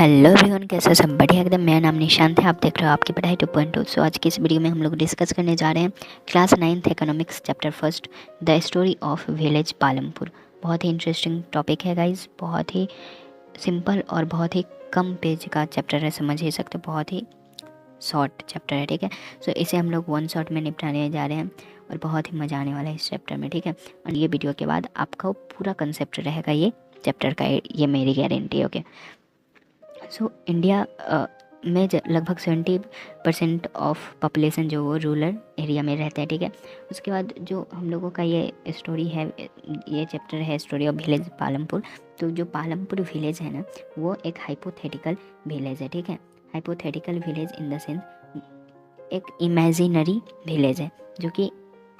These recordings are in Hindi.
हेलो एवरीवन, कैसे हो सब? बढ़िया एकदम। मेरा नाम निशांत है, आप देख रहे हो आपकी पढ़ाई 2.2। सो आज की इस वीडियो में हम लोग डिस्कस करने जा रहे हैं class 9th economics chapter first, the story of village Palampur. बहुत ही इंटरेस्टिंग टॉपिक है गाइज, बहुत ही सिंपल और बहुत ही कम पेज का चैप्टर है, समझ ही सकते हो, बहुत ही शॉर्ट चैप्टर है। ठीक है, सो इसे हम लोग 1 शॉट में निपटाने जा रहे हैं और बहुत ही मज़ा आने वाला है इस चैप्टर में। ठीक है, और ये वीडियो के बाद आपका पूरा कंसेप्ट रहेगा ये चैप्टर का, ये मेरी गारंटी। ओके, सो इंडिया में लगभग 70% ऑफ पॉपुलेशन जो वो रूरल एरिया में रहता है। ठीक है, उसके बाद जो हम लोगों का ये स्टोरी है, ये चैप्टर है स्टोरी ऑफ विलेज पालमपुर। तो जो पालमपुर विलेज है ना, वो एक हाइपोथेटिकल विलेज है। ठीक है, hypothetical village in the sense एक इमेजिनरी विलेज है जो कि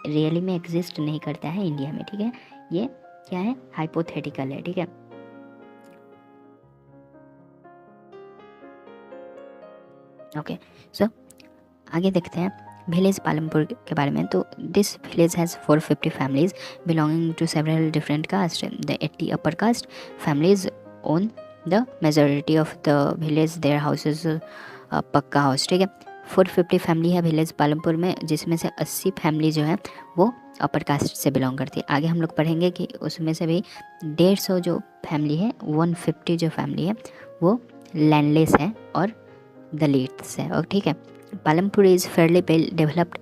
रियली में एग्जिस्ट नहीं करता है इंडिया में। ठीक है, ये क्या है? हाइपोथेटिकल है। ठीक है, ओके, सो आगे देखते हैं विलेज पालमपुर के बारे में। तो this village has 450 families belonging to several different caste. The 80 upper caste families own the majority of the village, their houses pucca house. ठीक है, 450 फैमिली है विलेज पालमपुर में, जिसमें से 80 फैमिली जो है वो अपर कास्ट से बिलोंग करती है। आगे हम लोग पढ़ेंगे कि उसमें से भी 150 जो फैमिली है, 150 जो फैमिली है वो लैंडलेस है और दलित्स है। और ठीक है, Palampur is fairly well developed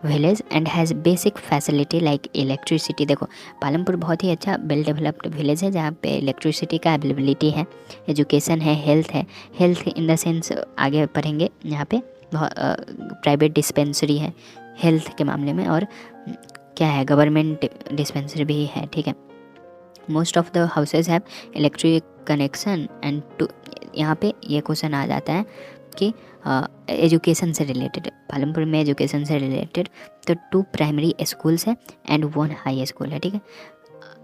village and has basic facility like electricity. देखो, पालमपुर बहुत ही अच्छा वेल डेवलप्ड विलेज है जहाँ पे इलेक्ट्रिसिटी का अवेलेबिलिटी है, एजुकेशन है, हेल्थ है। हेल्थ इन द सेंस आगे पढ़ेंगे, यहाँ पे प्राइवेट डिस्पेंसरी है हेल्थ के मामले में, और क्या है, गवर्नमेंट डिस्पेंसरी भी है। ठीक है, most of the houses have electric connection and too, यहाँ पे ये क्वेश्चन आ जाता है कि एजुकेशन से रिलेटेड, पालमपुर में एजुकेशन से रिलेटेड तो 2 प्राइमरी स्कूल्स है एंड 1 हाई स्कूल है। ठीक है,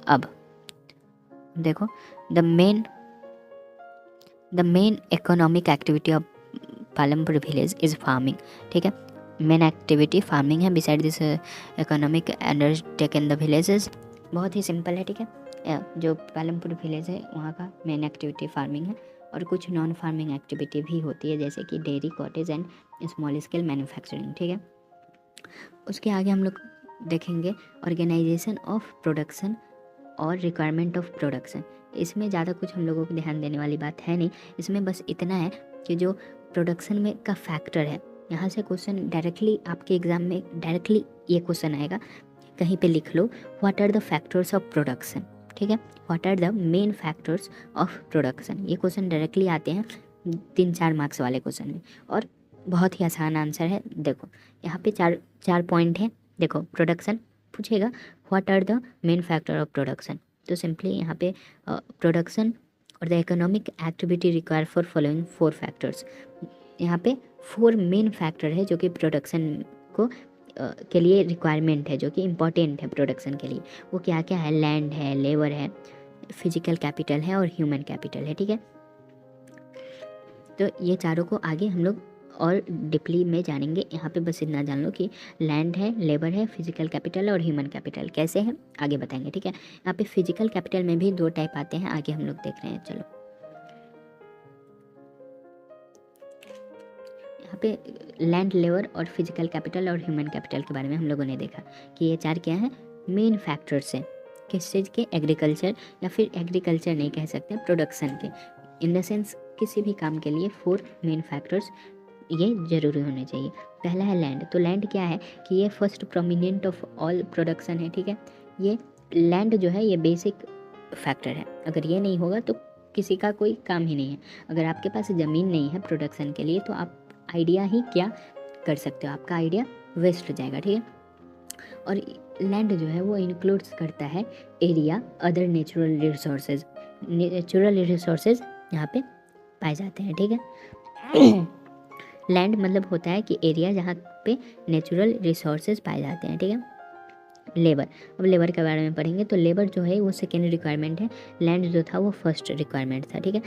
अब देखो, the main economic activity of Palampur village is farming. ठीक है, मेन एक्टिविटी फार्मिंग है। Beside this economic undertaken the villages, बहुत ही सिंपल है। ठीक है, जो पालमपुर विलेज है वहाँ का मेन एक्टिविटी फार्मिंग है, और कुछ नॉन फार्मिंग एक्टिविटी भी होती है जैसे कि dairy, cottage and small scale manufacturing. ठीक है, उसके आगे हम लोग देखेंगे ऑर्गेनाइजेशन ऑफ प्रोडक्शन और रिक्वायरमेंट ऑफ प्रोडक्शन। इसमें ज़्यादा कुछ हम लोगों को ध्यान देने वाली बात है नहीं, इसमें बस इतना है कि जो प्रोडक्शन में का फैक्टर है, यहाँ से क्वेश्चन डायरेक्टली आपके एग्जाम में डायरेक्टली ये क्वेश्चन आएगा, कहीं पे लिख लो, what are the factors of production. ठीक है, what are the main factors of production, ये क्वेश्चन डायरेक्टली आते हैं 3-4 मार्क्स वाले क्वेश्चन में, और बहुत ही आसान आंसर है। देखो, यहाँ पे चार पॉइंट है। देखो, प्रोडक्शन पूछेगा, what are the main factor of production, तो सिंपली यहाँ पे production or the economic activity require for following 4 factors, यहाँ पे 4 मेन फैक्टर है जो कि प्रोडक्शन को के लिए रिक्वायरमेंट है, जो कि इम्पॉर्टेंट है प्रोडक्शन के लिए। वो क्या क्या है? लैंड है, लेबर है, फिजिकल कैपिटल है और ह्यूमन कैपिटल है। ठीक है, तो ये चारों को आगे हम लोग और डीपली में जानेंगे। यहाँ पे बस इतना जान लो कि लैंड है, लेबर है, फिजिकल कैपिटल और ह्यूमन कैपिटल कैसे है आगे बताएंगे। ठीक है, यहाँ पे फिजिकल कैपिटल में भी 2 टाइप आते हैं, आगे हम लोग देख रहे हैं। चलो, यहाँ पे लैंड, लेबर और फिजिकल कैपिटल और ह्यूमन कैपिटल के बारे में हम लोगों ने देखा कि ये 4 क्या है, मेन फैक्टर्स हैं किस चीज़ के, एग्रीकल्चर, या फिर एग्रीकल्चर नहीं कह सकते, प्रोडक्शन के। इन द सेंस किसी भी काम के लिए 4 मेन फैक्टर्स ये ज़रूरी होने चाहिए। पहला है लैंड। तो लैंड क्या है कि ये first prominent of all production है। ठीक है, ये लैंड जो है ये बेसिक फैक्टर है, अगर ये नहीं होगा तो किसी का कोई काम ही नहीं है। अगर आपके पास ज़मीन नहीं है प्रोडक्शन के लिए तो आप आइडिया ही क्या कर सकते हो, आपका आइडिया वेस्ट हो जाएगा। ठीक है, और लैंड जो है वो इंक्लूड्स करता है area, other natural resources. Natural resources यहाँ पे पाए जाते हैं। ठीक है, लैंड मतलब होता है कि एरिया जहाँ पे नेचुरल रिसोर्सेज पाए जाते हैं। ठीक है, लेबर, अब लेबर के बारे में पढ़ेंगे। तो लेबर जो है वो सेकेंड रिक्वायरमेंट है, लैंड जो था वो फर्स्ट रिक्वायरमेंट था। ठीक है,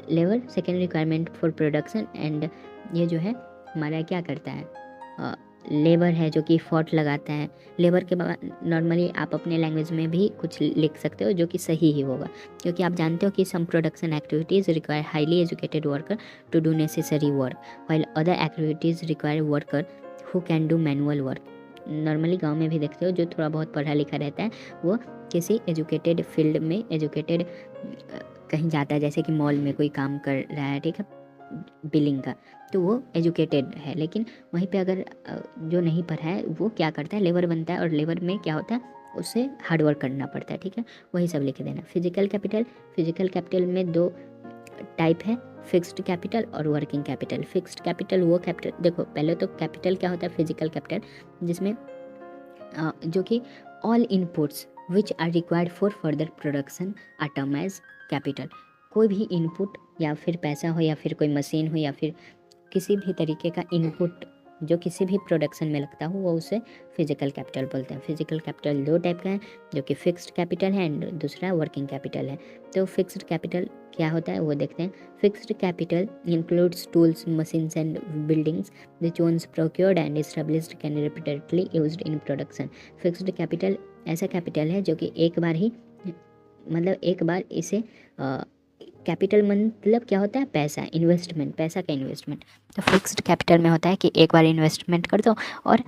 labour second requirement for production, and ये जो है हमारा क्या करता है, लेबर है जो कि एफर्ट लगाता है। लेबर के बाद नॉर्मली आप अपने लैंग्वेज में भी कुछ लिख सकते हो जो कि सही ही होगा, क्योंकि आप जानते हो कि some production activities require highly educated worker to do necessary work, while other activities require worker who can do manual work. Normally गांव में भी देखते हो जो थोड़ा बहुत पढ़ा लिखा रहता है वो किसी एजुकेटेड फील्ड में एजुकेटेड कहीं जाता है, जैसे कि मॉल में कोई काम कर रहा है, ठीक है, बिलिंग का, तो वो एजुकेटेड है। लेकिन वहीं पे अगर जो नहीं पढ़ा है वो क्या करता है, लेबर बनता है, और लेबर में क्या होता है, उससे हार्डवर्क करना पड़ता है, ठीक है, वही सब लिख देना। फिजिकल कैपिटल में 2 टाइप है, फिक्स्ड कैपिटल और वर्किंग कैपिटल। फिक्स्ड कैपिटल वो कैपिटल, देखो पहले तो कैपिटल क्या होता है, फिजिकल कैपिटल, जिसमें जो कि all inputs which are required for further production are term as capital. कोई भी इनपुट या फिर पैसा हो या फिर कोई मशीन हो या फिर किसी भी तरीके का इनपुट जो किसी भी प्रोडक्शन में लगता हो वो उसे फिजिकल कैपिटल बोलते हैं। फिजिकल कैपिटल 2 टाइप का है, जो कि फिक्स्ड कैपिटल है एंड दूसरा वर्किंग कैपिटल है। तो फिक्स्ड कैपिटल क्या होता है वो देखते हैं। Fixed capital includes tools, machines and buildings which once procured and established can repeatedly used in production. Fixed capital ऐसा कैपिटल है जो कि एक बार इसे कैपिटल मतलब क्या होता है, पैसा, इन्वेस्टमेंट, पैसा का इन्वेस्टमेंट। तो फिक्स्ड कैपिटल में होता है कि एक बार इन्वेस्टमेंट कर दो और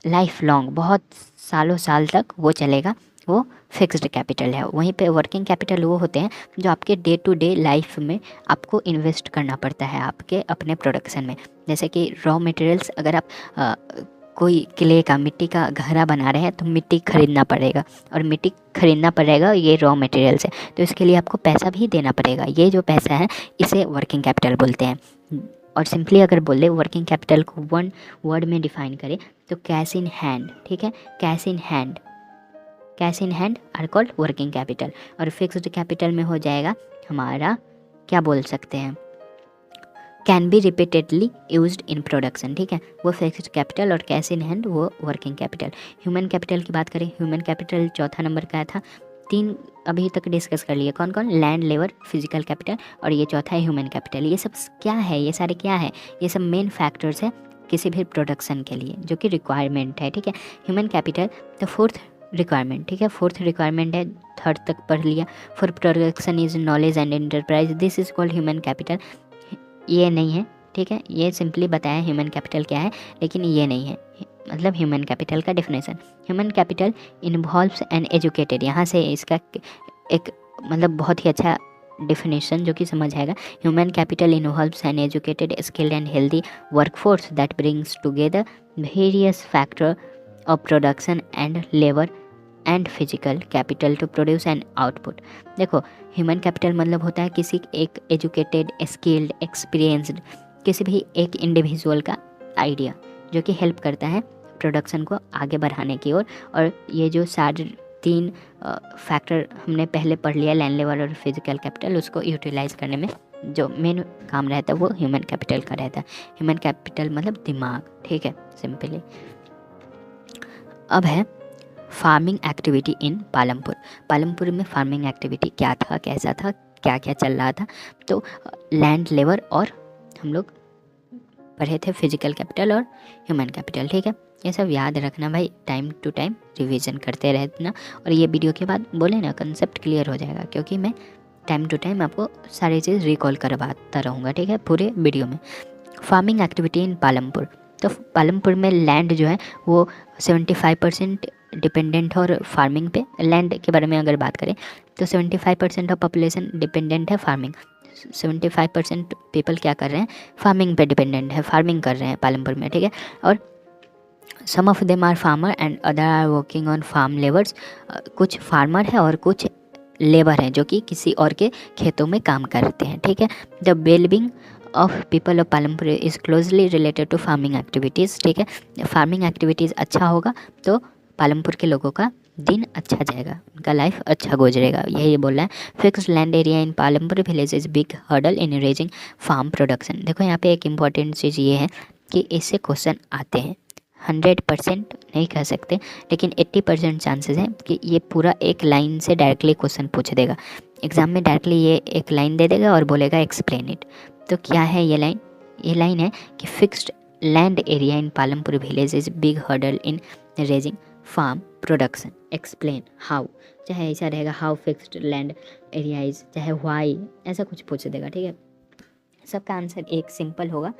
लाइफ लॉन्ग, बहुत सालों साल तक वो चलेगा, वो फिक्स्ड कैपिटल है। वहीं पे वर्किंग कैपिटल वो होते हैं जो आपके डे टू डे लाइफ में आपको इन्वेस्ट करना पड़ता है आपके अपने प्रोडक्शन में। जैसे कि रॉ मटेरियल्स, अगर आप कोई क्ले का, मिट्टी का घड़ा बना रहे हैं तो मिट्टी खरीदना पड़ेगा, और मिट्टी खरीदना पड़ेगा, ये रॉ मटेरियल्स है, तो इसके लिए आपको पैसा भी देना पड़ेगा। ये जो पैसा है इसे वर्किंग कैपिटल बोलते हैं। और सिंपली अगर बोले वर्किंग कैपिटल को 1 वर्ड में डिफाइन करें तो कैश इन हैंड, ठीक है, cash in hand are called working capital. और फिक्स्ड कैपिटल में हो जाएगा हमारा, क्या बोल सकते हैं, can be repeatedly used in production, ठीक है, वो फिक्स्ड कैपिटल। और कैश इन हैंड वो वर्किंग कैपिटल। ह्यूमन कैपिटल की बात करें, ह्यूमन कैपिटल चौथा नंबर का था। 3 अभी तक डिस्कस कर लिए, कौन कौन, लैंड, लेबर, फिजिकल कैपिटल, और ये चौथा है ह्यूमन कैपिटल। ये सब क्या है, ये सारे क्या है, ये सब मेन फैक्टर्स है किसी भी प्रोडक्शन के लिए जो कि रिक्वायरमेंट है, ठीक है। ह्यूमन कैपिटल तो 4th रिक्वायरमेंट, ठीक है, 4th रिक्वायरमेंट है, 3rd तक पढ़ लिया। For production is knowledge and enterprise, this is called human capital. ये नहीं है, ठीक है, ये सिंपली बताया ह्यूमन कैपिटल क्या है, लेकिन ये नहीं है, मतलब ह्यूमन कैपिटल का definition. Human capital involves an educated, यहाँ से इसका एक मतलब बहुत ही अच्छा डेफिनेशन जो कि समझ आएगा। Human capital involves an educated, skilled and healthy workforce that brings together various factor of production and labour and physical capital to produce an output. देखो ह्यूमन कैपिटल मतलब होता है किसी एक एजुकेटेड, स्किल्ड, एक्सपीरियंस्ड, किसी भी एक इंडिविजुअल का आइडिया जो कि हेल्प करता है प्रोडक्शन को आगे बढ़ाने की ओर। और ये जो 3 फैक्टर हमने पहले पढ़ लिया, लैंड, लेबर और फिजिकल कैपिटल, उसको यूटिलाइज करने में जो मेन काम रहता है वो ह्यूमन कैपिटल का रहता है। ह्यूमन कैपिटल मतलब दिमाग, ठीक है, सिंपली। अब है farming activity in Palampur. Palampur में फार्मिंग एक्टिविटी क्या था, कैसा था, क्या क्या चल रहा था। तो लैंड, लेबर और हम लोग पढ़े थे फिजिकल कैपिटल और ह्यूमन कैपिटल, ठीक है। ये सब याद रखना भाई, टाइम टू टाइम रिवीजन करते रहना। और ये वीडियो के बाद बोले ना कंसेप्ट क्लियर हो जाएगा, क्योंकि मैं टाइम टू टाइम आपको सारी चीज़ रिकॉल करवाता रहूँगा, ठीक है, पूरे वीडियो में। फार्मिंग एक्टिविटी इन पालमपुर, तो पालमपुर में लैंड जो है वो 75% डिपेंडेंट और फार्मिंग पे। लैंड के बारे में अगर बात करें तो 75% ऑफ पॉपुलेशन डिपेंडेंट है फार्मिंग, 75% पीपल क्या कर रहे हैं, फार्मिंग पे डिपेंडेंट है, फार्मिंग कर रहे हैं पालमपुर में, ठीक है। और some of them are farmer and other are working on farm labours, कुछ फार्मर है और कुछ लेबर हैं जो कि किसी और के खेतों में काम करते हैं, ठीक है। The wellbeing of people of Palampur is closely related to farming activities, ठीक है। फार्मिंग एक्टिविटीज़ अच्छा होगा तो पालमपुर के लोगों का दिन अच्छा जाएगा, उनका लाइफ अच्छा गुजरेगा, यही बोल रहा है। Fixed land area in Palampur village is big hurdle in raising farm production. देखो यहाँ पे एक इम्पॉर्टेंट चीज़ ये है कि इससे क्वेश्चन आते हैं, 100% नहीं कह सकते लेकिन 80% चांसेस हैं कि ये पूरा एक लाइन से डायरेक्टली क्वेश्चन पूछ देगा एग्जाम में। डायरेक्टली ये एक लाइन दे देगा और बोलेगा एक्सप्लेन इट। तो क्या है ये लाइन? ये लाइन है कि fixed land area in Palampur village is big hurdle in raising farm production, explain how. चाहे ऐसा रहेगा how fixed land area is, चाहे व्हाई, ऐसा कुछ पूछ देगा, ठीक है। सबका आंसर एक सिंपल होगा।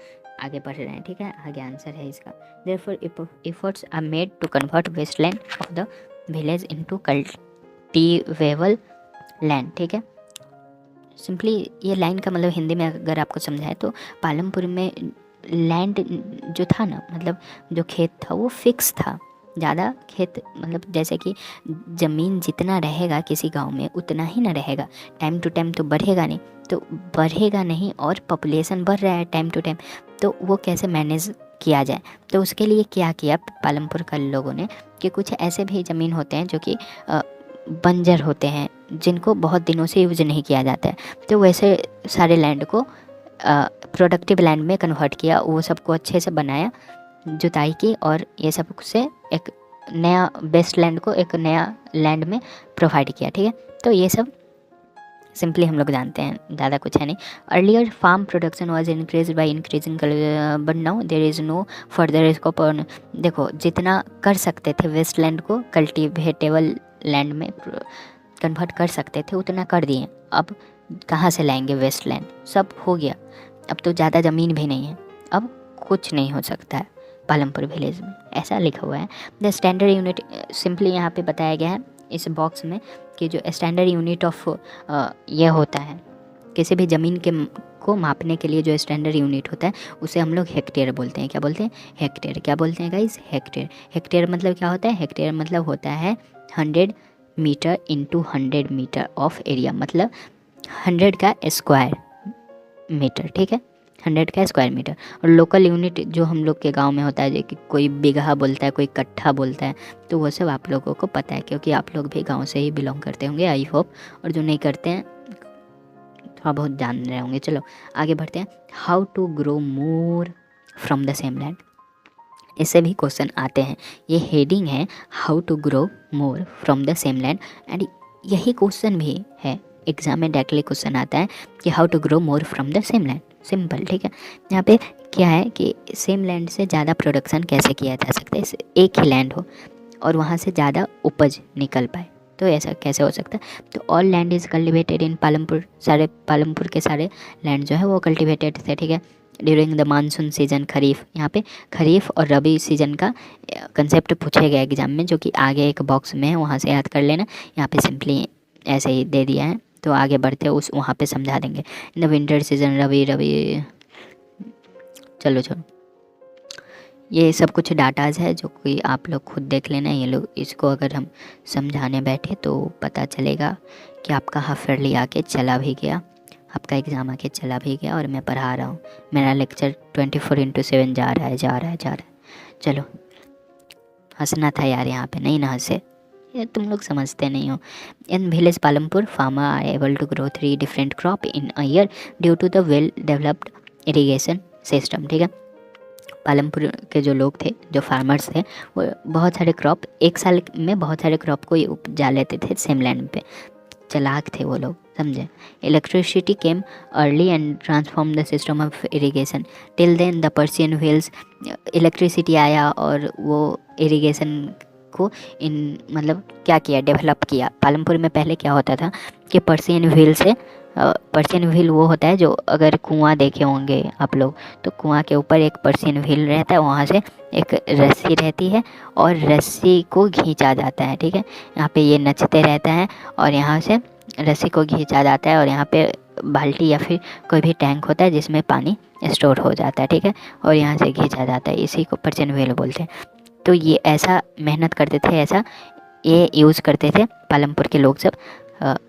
आगे बढ़ रहे हैं, ठीक है। आगे आंसर है इसका, therefore efforts are made to convert wasteland of the village into cultivable land, ठीक है। सिंपली ये लाइन का मतलब हिंदी में अगर आपको समझाए तो पालमपुर में लैंड जो था ना, मतलब जो खेत था वो फिक्स था। ज़्यादा खेत मतलब जैसे कि ज़मीन जितना रहेगा किसी गांव में उतना ही ना रहेगा, टाइम टू टाइम तो बढ़ेगा नहीं, तो बढ़ेगा नहीं और पॉपुलेशन बढ़ रहा है टाइम टू टाइम, तो वो कैसे मैनेज किया जाए। तो उसके लिए क्या किया पालमपुर का लोगों ने कि कुछ ऐसे भी ज़मीन होते हैं जो कि बंजर होते हैं, जिनको बहुत दिनों से यूज़ नहीं किया जाता है, तो वैसे सारे लैंड को प्रोडक्टिव लैंड में कन्वर्ट किया, वो सबको अच्छे से बनाया, जुताई की और ये सब से एक नया बेस्ट लैंड को एक नया लैंड में प्रोवाइड किया, ठीक है। तो ये सब सिंपली हम लोग जानते हैं, ज़्यादा कुछ है नहीं। Earlier farm production was increase by increasing, but now there is no further scope on. देखो जितना कर सकते थे वेस्ट लैंड को कल्टीवेटेबल लैंड में कन्वर्ट कर सकते थे उतना कर दिए, अब कहाँ से लाएंगे वेस्ट लैंड, सब हो गया, अब तो ज़्यादा ज़मीन भी नहीं है, अब कुछ नहीं हो सकता है पालमपुर विलेज में, ऐसा लिखा हुआ है। द स्टैंडर्ड यूनिट, सिंपली यहाँ पे बताया गया है इस बॉक्स में कि जो स्टैंडर्ड यूनिट ऑफ ये होता है किसी भी ज़मीन के को मापने के लिए जो स्टैंडर्ड यूनिट होता है उसे हम लोग हेक्टेयर बोलते हैं। क्या बोलते हैं? हेक्टेयर। क्या बोलते हैं गाइस? हेक्टेयर। हेक्टेयर मतलब क्या होता है? हेक्टेयर मतलब होता है 100 metre into 100 metre of area, मतलब 100 का स्क्वायर मीटर, ठीक है, 100 का स्क्वायर मीटर। और लोकल यूनिट जो हम लोग के गांव में होता है, जो कि कोई बीघा बोलता है, कोई कट्ठा बोलता है, तो वो सब आप लोगों को पता है क्योंकि आप लोग भी गांव से ही बिलोंग करते होंगे, आई होप। और जो नहीं करते हैं थोड़ा बहुत जान रहे होंगे। चलो आगे बढ़ते हैं। How to grow more from the same land, इससे भी क्वेश्चन आते हैं। ये हेडिंग है how to grow more from the same land, and यही क्वेश्चन भी है एग्जाम में, डायरेक्टली क्वेश्चन आता है कि how to grow more from the same land. Simple, ठीक है। यहाँ पे क्या है कि सेम लैंड से ज़्यादा प्रोडक्शन कैसे किया जा सकता है, एक ही लैंड हो और वहाँ से ज़्यादा उपज निकल पाए, तो ऐसा कैसे हो सकता है। तो all land is cultivated in Palampur, सारे पालमपुर के सारे लैंड जो है वो कल्टिवेटेड थे, ठीक है। ड्यूरिंग द मानसून सीजन, खरीफ, यहाँ पे खरीफ और रबी सीजन का कंसेप्ट पूछे गए एग्जाम में, जो कि आगे एक बॉक्स में है, वहाँ से याद कर लेना। यहाँ पे सिंपली ऐसे ही दे दिया है, तो आगे बढ़ते उस वहाँ पे समझा देंगे। इन द विंटर सीजन रबी चलो ये सब कुछ डाटाज है जो कि आप लोग खुद देख लेना। ये लोग इसको अगर हम समझाने बैठे तो पता चलेगा कि आपका हाफ ईयरली आके चला भी गया, आपका एग्ज़ाम आके चला भी गया और मैं पढ़ा रहा हूँ। मेरा लेक्चर 24/7 जा रहा है। चलो हंसना था यार, यहाँ पे नहीं ना हंसे, ये तुम लोग समझते नहीं हो। In village Palampur farmer are able to grow 3 different crop in a year due to the well developed irrigation system, ठीक है। पालमपुर के जो लोग थे, जो फार्मर्स थे, वो बहुत सारे क्रॉप, एक साल में बहुत सारे क्रॉप को उपजा लेते थे सेम लैंड पे। चालाक थे वो लोग, समझे। Electricity came early and transform the system of irrigation till then the Persian wheels. Electricity आया और वो इरिगेशन को मतलब क्या किया, डेवलप किया। पालमपुर में पहले क्या होता था कि पर्शियन व्हील से, पर्शियन व्हील वो होता है जो, अगर कुआं देखे होंगे आप लोग, तो कुआं के ऊपर एक पर्शियन व्हील रहता है, वहाँ से एक रस्सी रहती है और रस्सी को खींचा जाता है, ठीक है। यहाँ पे ये नचते रहता है और यहाँ से रस्सी को खींचा जाता है और यहाँ पे बाल्टी या फिर कोई भी टैंक होता है जिसमें पानी स्टोर हो जाता है, ठीक है, और यहाँ से खींचा जाता है। इसी को पर्शियन व्हील बोलते हैं। तो ये ऐसा मेहनत करते थे, ऐसा ये यूज़ करते थे पालमपुर के लोग सब,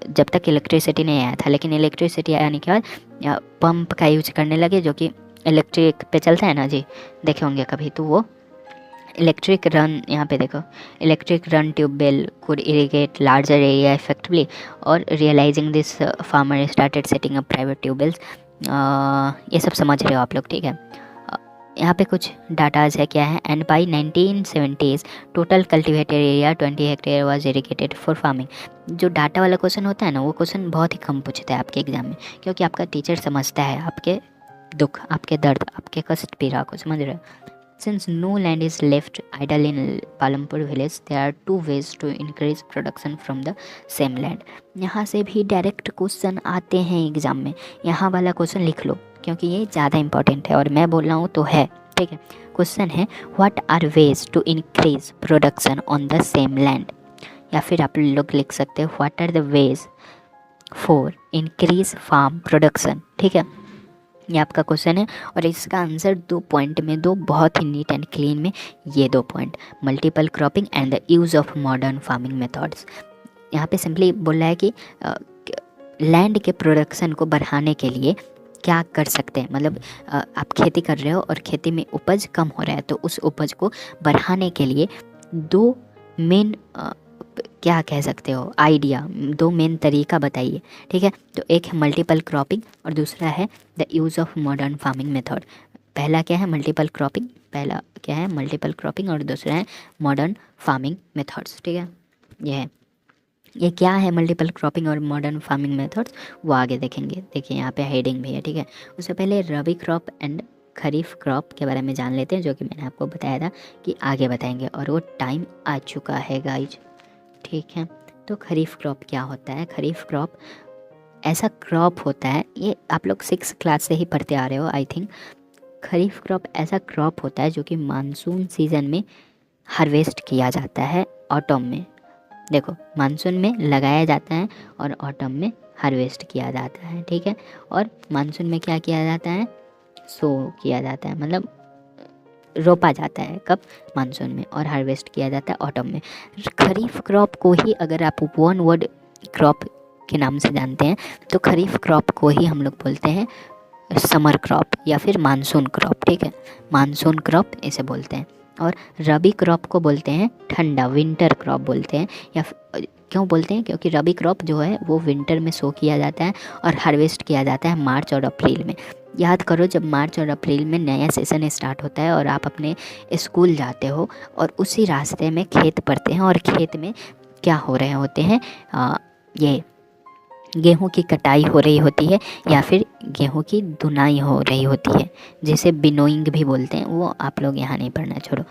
जब तक इलेक्ट्रिसिटी नहीं आया था। लेकिन इलेक्ट्रिसिटी आने के बाद पंप का यूज करने लगे, जो कि इलेक्ट्रिक पे चलता है ना जी, देखे होंगे कभी, तो वो इलेक्ट्रिक रन, यहाँ पे देखो, electric run tubewell could irrigate larger area effectively, और realising this farmer started setting up private tubewells. ये सब समझ रहे हो आप लोग, ठीक है। यहाँ पे कुछ डाटाज है, क्या है। And by 1970s total cultivated area 20 hectare was irrigated for farming. जो डाटा वाला क्वेश्चन होता है ना, वो क्वेश्चन बहुत ही कम पूछता है आपके एग्जाम में, क्योंकि आपका टीचर समझता है आपके दुख, आपके दर्द, आपके कष्ट पीड़ा को, समझ रहे हो। Since no land is left idle in Palampur village, there are two ways to increase production from the same land. यहाँ से भी डायरेक्ट क्वेश्चन आते हैं एग्जाम में, यहाँ वाला क्वेश्चन लिख लो क्योंकि ये ज़्यादा इंपॉर्टेंट है और मैं बोल रहा हूँ तो है, ठीक है। क्वेश्चन है what are ways to increase production on the same land, या फिर आप लोग लिख सकते हो what are the ways for increase farm production, ठीक है। ये आपका क्वेश्चन है और इसका आंसर 2 पॉइंट में दो, बहुत ही नीट एंड क्लीन में ये 2 point, multiple cropping and the use of modern farming methods. यहाँ पे सिंपली बोल रहा है कि लैंड के प्रोडक्शन को बढ़ाने के लिए क्या कर सकते हैं, मतलब आप खेती कर रहे हो और खेती में उपज कम हो रहा है तो उस उपज को बढ़ाने के लिए 2 मेन क्या कह सकते हो आइडिया, 2 मेन तरीका बताइए, ठीक है। तो एक है मल्टीपल क्रॉपिंग और दूसरा है the use of modern farming method. पहला क्या है मल्टीपल क्रॉपिंग, पहला क्या है मल्टीपल क्रॉपिंग और दूसरा है मॉडर्न फार्मिंग मेथड्स, ठीक है। ये है, ये क्या है मल्टीपल क्रॉपिंग और मॉडर्न फार्मिंग मेथड्स वो आगे देखेंगे। देखिए यहाँ पे हेडिंग भी है, ठीक है। उससे पहले रबी क्रॉप एंड खरीफ क्रॉप के बारे में जान लेते हैं, जो कि मैंने आपको बताया था कि आगे बताएंगे और वो टाइम आ चुका है गाइज, ठीक है। तो खरीफ क्रॉप क्या होता है, खरीफ क्रॉप ऐसा क्रॉप होता है, ये आप लोग 6 क्लास से ही पढ़ते आ रहे हो आई थिंक। खरीफ क्रॉप ऐसा क्रॉप होता है जो कि मानसून सीजन में हार्वेस्ट किया जाता है ऑटम में, देखो मानसून में लगाया जाता है और ऑटम में हार्वेस्ट किया जाता है, ठीक है। और मानसून में क्या किया जाता है, सो किया जाता है, मतलब रोपा जाता है कब, मानसून में, और हार्वेस्ट किया जाता है ऑटम में। खरीफ क्रॉप को ही अगर आप 1 वर्ड क्रॉप के नाम से जानते हैं तो खरीफ क्रॉप को ही हम लोग बोलते हैं समर क्रॉप या फिर मानसून क्रॉप, ठीक है। मानसून क्रॉप इसे बोलते हैं। और रबी क्रॉप को बोलते हैं ठंडा, विंटर क्रॉप बोलते हैं। या क्यों बोलते हैं, क्योंकि रबी क्रॉप जो है वो विंटर में सो किया जाता है और हार्वेस्ट किया जाता है मार्च और अप्रैल में। याद करो जब मार्च और अप्रैल में नया सेशन स्टार्ट होता है और आप अपने स्कूल जाते हो और उसी रास्ते में खेत पड़ते हैं और खेत में क्या हो रहे होते हैं, ये गेहूं की कटाई हो रही होती है या फिर गेहूं की धुनाई हो रही होती है, जिसे बिनोइंग भी बोलते हैं, वो आप लोग यहाँ नहीं पढ़ना, छोड़ो,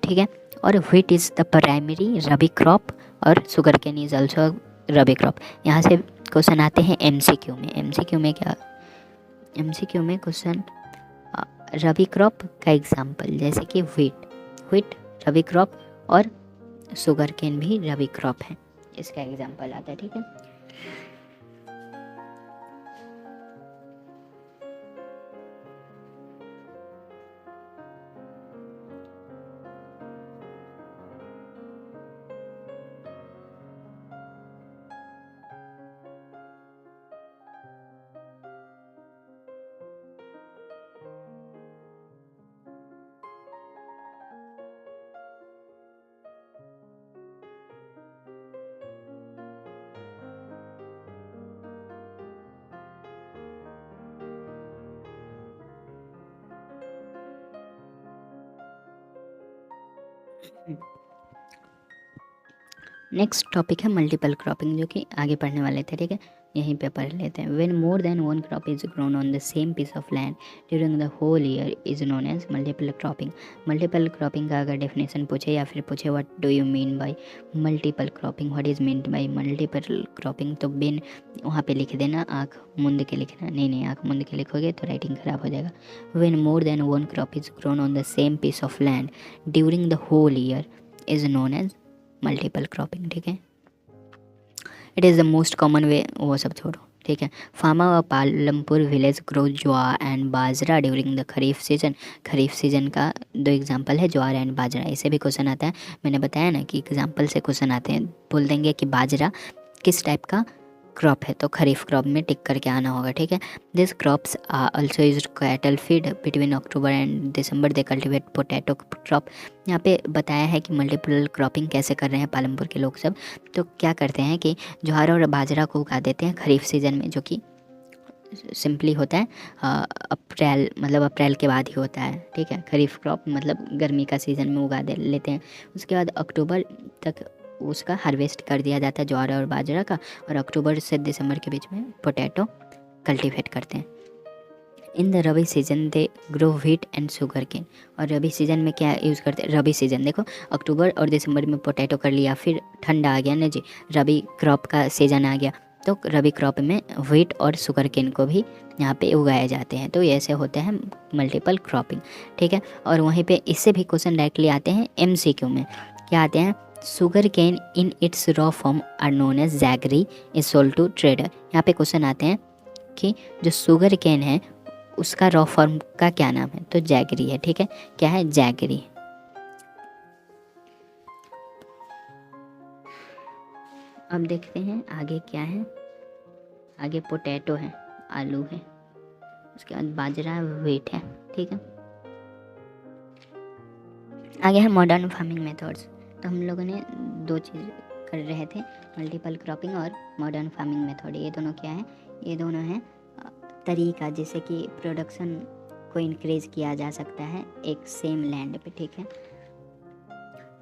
ठीक है। और wheat is the primary rabi crop और sugar cane is also rabi crop. यहाँ से क्वेश्चन आते हैं एमसीक्यू में। एमसीक्यू में क्या, एमसीक्यू में क्वेश्चन रबी क्रॉप का एग्जाम्पल, जैसे कि व्हीट रबी क्रॉप और शुगर केन भी रबी क्रॉप है, इसका एग्जाम्पल आता है, ठीक है। नेक्स्ट टॉपिक है मल्टीपल क्रॉपिंग, जो कि आगे पढ़ने वाले थे, ठीक है, यहीं पे पढ़ लेते हैं। When more than one crop is grown on the same piece of land during the whole year is known as multiple cropping. Multiple cropping का अगर डेफिनेशन पूछे या फिर पूछे what do you mean by multiple cropping, what is mean by multiple cropping, तो बिन वहाँ पे लिख देना, आँख मूंद के लिखना, नहीं आँख मूंद के लिखोगे तो राइटिंग ख़राब हो जाएगा। When more than one crop is grown on the same piece of land during the whole year is known as multiple cropping, ठीक है। It is the most common way, वो सब छोड़ो, ठीक है। Farmer of Palampur village grow jowar and bajra during the kharif season. Kharif season का 2 एग्जांपल है, ज्वार एंड बाजरा, इसे भी क्वेश्चन आता है। मैंने बताया ना कि एग्जांपल से क्वेश्चन आते हैं, बोल देंगे कि बाजरा किस टाइप का क्रॉप है, तो खरीफ क्रॉप में टिक करके आना होगा, ठीक है। This crops are also use cattle feed between October and December they cultivate potato crop. यहाँ पे बताया है कि मल्टीपल क्रॉपिंग कैसे कर रहे हैं पालमपुर के लोग सब। तो क्या करते हैं कि ज्वार और बाजरा को उगा देते हैं खरीफ सीजन में, जो कि सिंपली होता है अप्रैल, मतलब अप्रैल के बाद ही होता है, ठीक है। खरीफ क्रॉप मतलब गर्मी का सीज़न में उगा दे लेते हैं। उसके बाद अक्टूबर तक उसका हार्वेस्ट कर दिया जाता है ज्वार और बाजरा का, और अक्टूबर से दिसंबर के बीच में पोटैटो कल्टीवेट करते हैं। In the rabi season they grow wheat and sugar cane. और रबी सीजन में क्या यूज़ करते हैं, रबी सीजन देखो अक्टूबर और दिसंबर में पोटैटो कर लिया, फिर ठंडा आ गया ना जी, रबी क्रॉप का सीजन आ गया, तो रबी क्रॉप में व्हीट और शुगर केन को भी यहाँ पे उगाए जाते हैं। तो ये ऐसे होते हैं मल्टीपल क्रॉपिंग, ठीक है। और वहीं पे इससे भी क्वेश्चन डायरेक्टली आते हैं MCQ में, क्या आते हैं, sugar cane in its raw form are known as jaggery is sold to trader. यहाँ पे क्वेश्चन आते हैं कि जो शुगर केन है उसका रॉ फॉर्म का क्या नाम है, तो जैगरी है, ठीक है। क्या है, जैगरी। अब देखते हैं आगे क्या है, आगे पोटैटो है, आलू है, उसके बाद बाजरा व्हीट है, ठीक है। आगे है मॉडर्न फार्मिंग मेथड्स। तो हम लोगों ने दो चीज़ कर रहे थे, मल्टीपल क्रॉपिंग और मॉडर्न फार्मिंग मेथड। ये दोनों क्या है, ये दोनों हैं तरीका जिससे कि प्रोडक्शन को इंक्रीज किया जा सकता है एक सेम लैंड पे, ठीक है।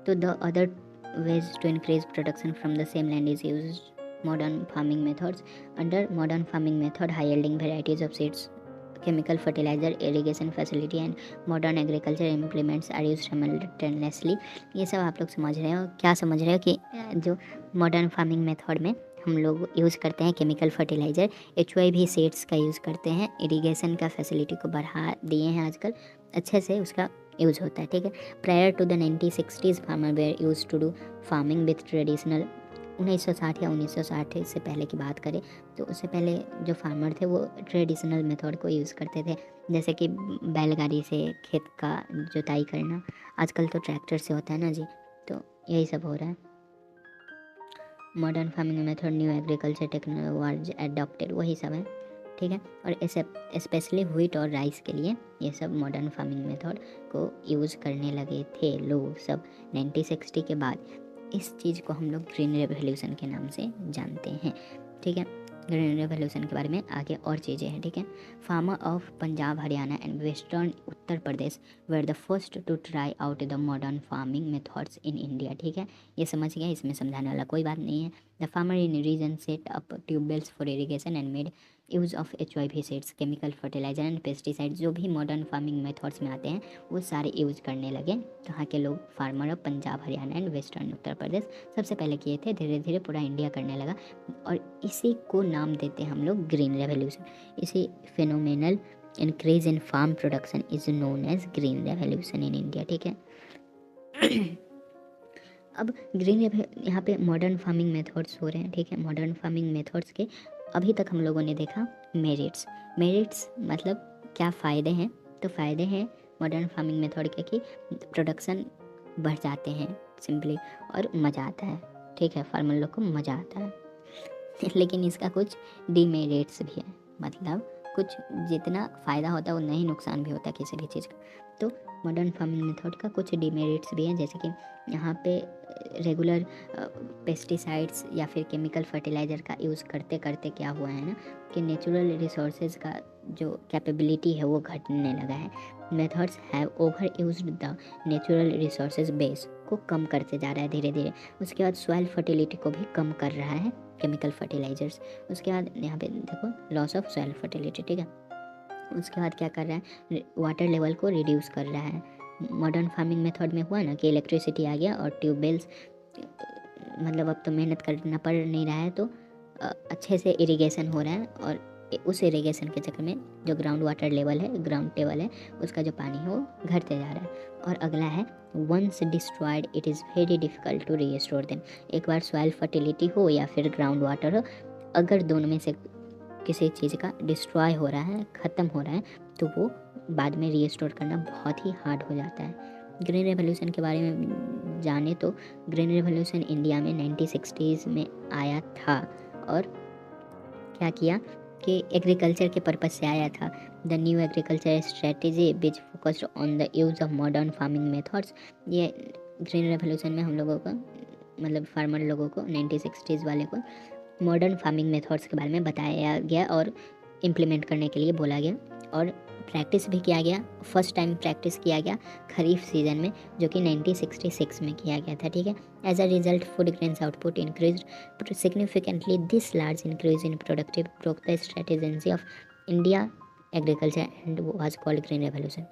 तो the other ways to increase production from the same land is used modern farming methods. Under modern farming method, high yielding varieties of seeds, chemical fertilizer, irrigation facility and modern agriculture implements are used simultaneously. ये सब आप लोग समझ रहे हो, क्या समझ रहे हो कि जो मॉडर्न फार्मिंग मेथड में हम लोग यूज़ करते हैं केमिकल फर्टिलाइज़र, HYV सीड्स का यूज़ करते हैं, इरिगेशन का फैसिलिटी को बढ़ा दिए हैं आजकल, अच्छे से उसका यूज़ होता है, ठीक है। Prior to the 1960s farmer were use to do farming with traditional. 1960 या 1960 से पहले की बात करें तो उससे पहले जो फार्मर थे वो ट्रेडिशनल मेथड को यूज़ करते थे, जैसे कि बैलगाड़ी से खेत का जुताई करना। आजकल तो ट्रैक्टर से होता है ना जी, तो यही सब हो रहा है। Modern farming method, new agriculture technology adopted, वही सब है, ठीक है। और स्पेशली व्हीट और राइस के लिए ये सब मॉडर्न फार्मिंग मेथड को यूज़ करने लगे थे लोग सब 1960 के बाद। इस चीज़ को हम लोग ग्रीन रेवोल्यूशन के नाम से जानते हैं, ठीक है। ग्रीन रेवोल्यूशन के बारे में आगे और चीज़ें हैं, ठीक है। Farmer of Punjab, Haryana and western Uttar Pradesh were the first to try out the modern farming methods in India, ठीक है। ये समझ गया, इसमें समझाने वाला कोई बात नहीं है। The farmer in region set up tubewells for irrigation and made use of HYV seeds, chemical fertilizer and pesticide. जो भी मॉडर्न फार्मिंग मेथड्स में आते हैं वो सारे यूज़ करने लगे कहाँ के लोग, farmer of Punjab, Haryana and western Uttar Pradesh सबसे पहले किए थे, धीरे धीरे पूरा इंडिया करने लगा। और इसी को नाम देते हैं हम लोग ग्रीन रेवोल्यूशन। इसी phenomenal increase in farm production is known as green revolution in India, ठीक है। अब ग्रीन यहाँ पे मॉडर्न फार्मिंग मेथड्स हो रहे हैं, ठीक है। मॉडर्न फार्मिंग मेथड्स के अभी तक हम लोगों ने देखा मेरिट्स मतलब क्या फ़ायदे हैं, तो फ़ायदे हैं मॉडर्न फार्मिंग मेथड के कि प्रोडक्शन बढ़ जाते हैं सिंपली, और मज़ा आता है, ठीक है, फार्मर लोग को मज़ा आता है। लेकिन इसका कुछ डीमेरिट्स भी है, मतलब कुछ जितना फ़ायदा होता है उतना ही नुकसान भी होता है किसी भी चीज़ का। तो मॉडर्न फार्मिंग मेथड का कुछ डीमेरिट्स भी हैं, जैसे कि यहाँ पे रेगुलर पेस्टिसाइड्स या फिर केमिकल फर्टिलाइज़र का यूज़ करते करते क्या हुआ है ना कि नेचुरल रिसोर्सेज का जो कैपेबिलिटी है वो घटने लगा है। Methods have over used the natural resources base को कम करते जा रहा है धीरे धीरे। उसके बाद सॉइल फर्टिलिटी को भी कम कर रहा है केमिकल फर्टिलाइजर्स। उसके बाद यहाँ पे देखो लॉस ऑफ सॉइल फर्टिलिटी, ठीक है। उसके बाद क्या कर रहा है, वाटर लेवल को रिड्यूस कर रहा है। मॉडर्न फार्मिंग मेथड में हुआ ना कि इलेक्ट्रिसिटी आ गया और ट्यूबवेल्स, मतलब अब तो मेहनत करना पड़ नहीं रहा है, तो अच्छे से इरिगेशन हो रहा है। और उस इरिगेशन के चक्कर में जो ग्राउंड वाटर लेवल है, ग्राउंड टेबल है, उसका जो पानी है वो घटते जा रहा है। और अगला है once destroyed it is very difficult to restore them. एक बार सॉइल फर्टिलिटी हो या फिर ग्राउंड वाटर हो, अगर दोनों में से किसी चीज़ का डिस्ट्रॉय हो रहा है, ख़त्म हो रहा है, तो वो बाद में रीस्टोर करना बहुत ही हार्ड हो जाता है। ग्रीन रेवोल्यूशन के बारे में जाने तो ग्रीन रेवोल्यूशन इंडिया में 1960s में आया था, और क्या किया कि एग्रीकल्चर के पर्पज़ से आया था। The new agriculture strategy which focused on the use of modern farming methods. ये ग्रीन रेवोल्यूशन में हम लोगों को, मतलब फार्मर लोगों को 1960s वाले को मॉडर्न फार्मिंग मेथड्स के बारे में बताया गया और इम्प्लीमेंट करने के लिए बोला गया, और प्रैक्टिस भी किया गया। फर्स्ट टाइम प्रैक्टिस किया गया खरीफ सीजन में, जो कि 1966 में किया गया था, ठीक है। As a result food grains output increased significantly. This large increase in productive growth the strategy of India agriculture and was called green revolution.